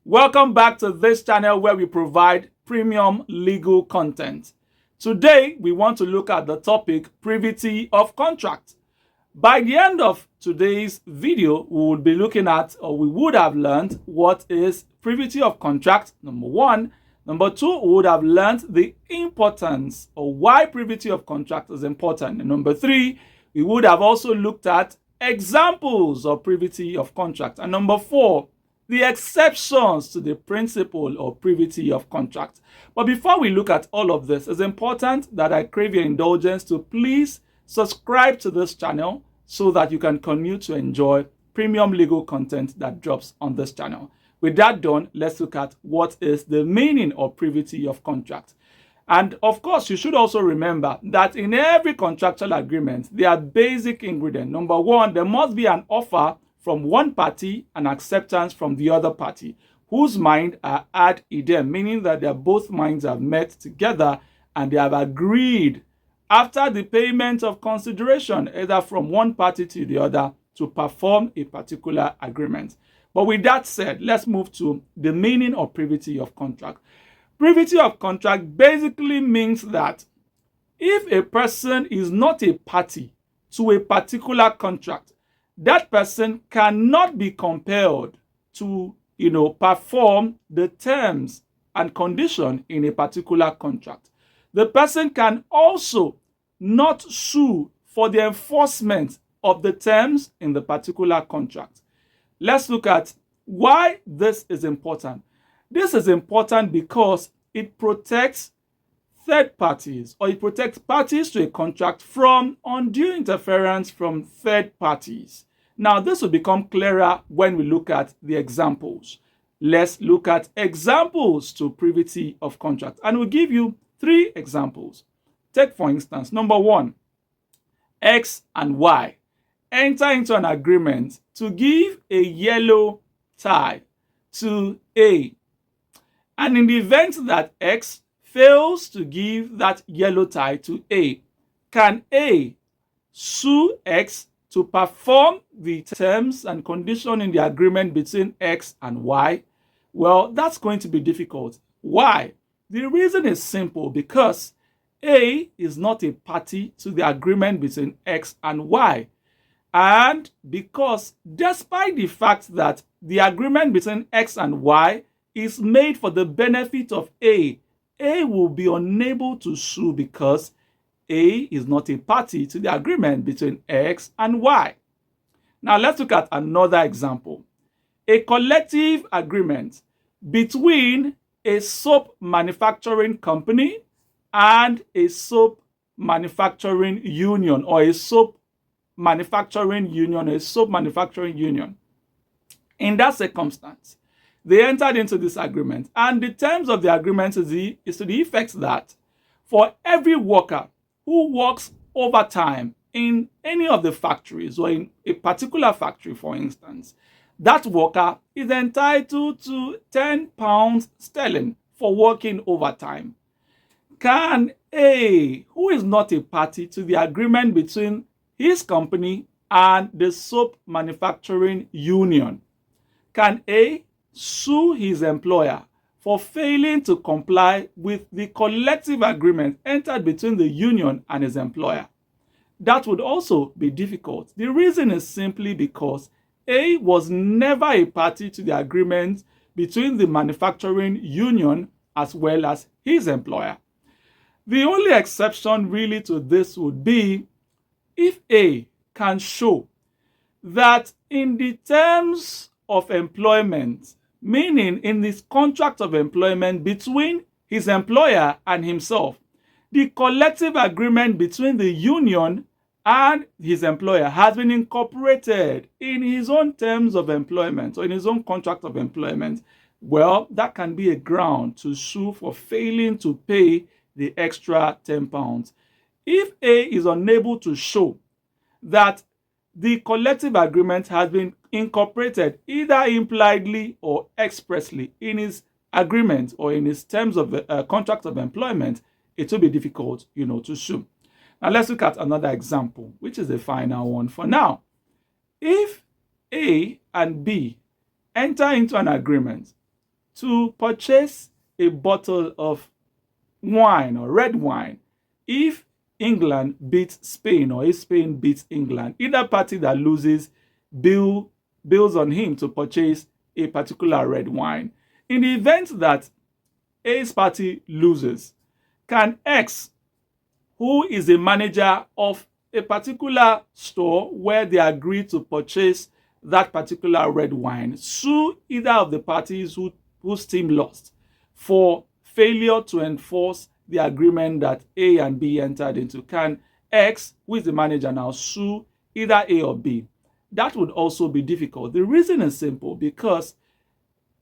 Welcome back to this channel where we provide premium legal content. Today, we want to look at the topic privity of contract. By the end of today's video, we will be looking at, or we would have learned, what is privity of contract, number one. Number two, we would have learned the importance or why privity of contract is important. And number three, we would have also looked at examples of privity of contract. And number four, the exceptions to the principle of privity of contract. But before we look at all of this, it's important that I crave your indulgence to please subscribe to this channel so that you can continue to enjoy premium legal content that drops on this channel. With that done, let's look at what is the meaning of privity of contract. And of course, you should also remember that in every contractual agreement, there are basic ingredients. Number one, there must be an offer from one party and acceptance from the other party, whose minds are ad idem, meaning that their both minds have met together and they have agreed after the payment of consideration, either from one party to the other, to perform a particular agreement. But with that said, let's move to the meaning of privity of contract. Privity of contract basically means that if a person is not a party to a particular contract, that person cannot be compelled to, perform the terms and condition in a particular contract. The person can also not sue for the enforcement of the terms in the particular contract. Let's look at why this is important. This is important because it protects third parties, or it protects parties to a contract from undue interference from third parties. Now, this will become clearer when we look at the examples. Let's look at examples to privity of contract, and we'll give you 3 examples. Take, for instance, number 1, X and Y enter into an agreement to give a yellow tie to A. And in the event that X fails to give that yellow tie to A, can A sue X to perform the terms and conditions in the agreement between X and Y? Well, that's going to be difficult. Why? The reason is simple, because A is not a party to the agreement between X and Y. And because despite the fact that the agreement between X and Y is made for the benefit of A will be unable to sue because A is not a party to the agreement between X and Y. Now let's look at another example. A collective agreement between a soap manufacturing company and a soap manufacturing union, or a soap manufacturing union, In that circumstance, they entered into this agreement, and the terms of the agreement is to the effect that for every worker who works overtime in any of the factories, or in a particular factory, for instance, that worker is entitled to £10 for working overtime. Can A, who is not a party to the agreement between his company and the soap manufacturing union, can A sue his employer for failing to comply with the collective agreement entered between the union and his employer? That would also be difficult. The reason is simply because A was never a party to the agreement between the manufacturing union as well as his employer. The only exception really to this would be if A can show that in the terms of employment, meaning in this contract of employment between his employer and himself, the collective agreement between the union and his employer has been incorporated in his own terms of employment, or in his own contract of employment. Well, that can be a ground to sue for failing to pay the extra £10. If A is unable to show that the collective agreement has been incorporated either impliedly or expressly in his agreement or in his terms of contract of employment, it will be difficult, to sue. Now let's look at another example, which is the final one for now. If A and B enter into an agreement to purchase a bottle of wine or red wine if England beats Spain or if Spain beats England. Either party that loses bills on him to purchase a particular red wine. In the event that A's party loses, can X, who is a manager of a particular store where they agreed to purchase that particular red wine, sue either of the parties whose team lost for failure to enforce the agreement that A and B entered into? Can X, who is the manager now, sue either A or B? That would also be difficult. The reason is simple, because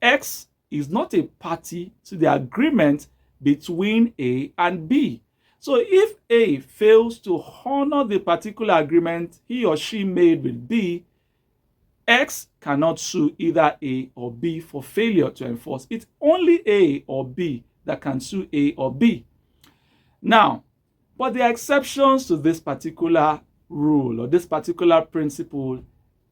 X is not a party to the agreement between A and B. So if A fails to honor the particular agreement he or she made with B, X cannot sue either A or B for failure to enforce. It's only A or B that can sue A or B. Now, but there are exceptions to this particular rule or this particular principle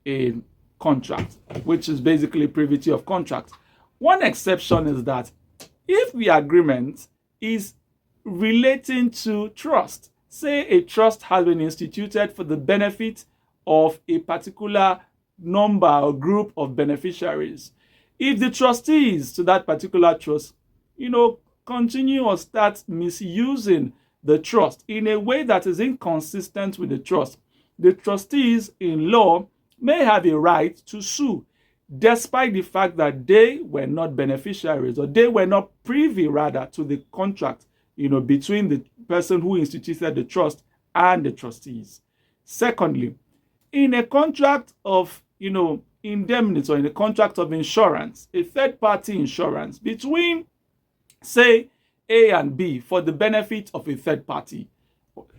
in contract, which is basically privity of contract. One exception is that if the agreement is relating to trust, say a trust has been instituted for the benefit of a particular number or group of beneficiaries. If the trustees to that particular trust, continue or start misusing the trust in a way that is inconsistent with the trust, the trustees in law may have a right to sue, despite the fact that they were not beneficiaries or they were not privy, rather, to the contract, between the person who instituted the trust and the trustees. Secondly, in a contract of, indemnity or in a contract of insurance, a third-party insurance between, say, A and B for the benefit of a third party,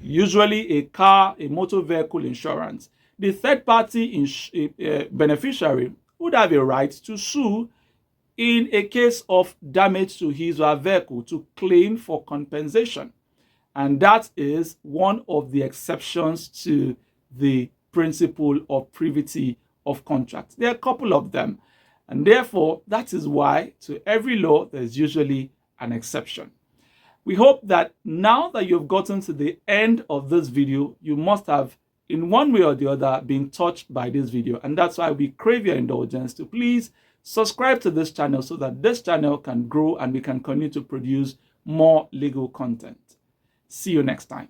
usually a car, a motor vehicle insurance, the third-party beneficiary would have a right to sue in a case of damage to his or her vehicle to claim for compensation. And that is one of the exceptions to the principle of privity of contract. There are a couple of them. And therefore, that is why to every law, there's usually an exception. We hope that now that you've gotten to the end of this video, you must have, in one way or the other, been touched by this video. And that's why we crave your indulgence to please subscribe to this channel so that this channel can grow and we can continue to produce more legal content. See you next time.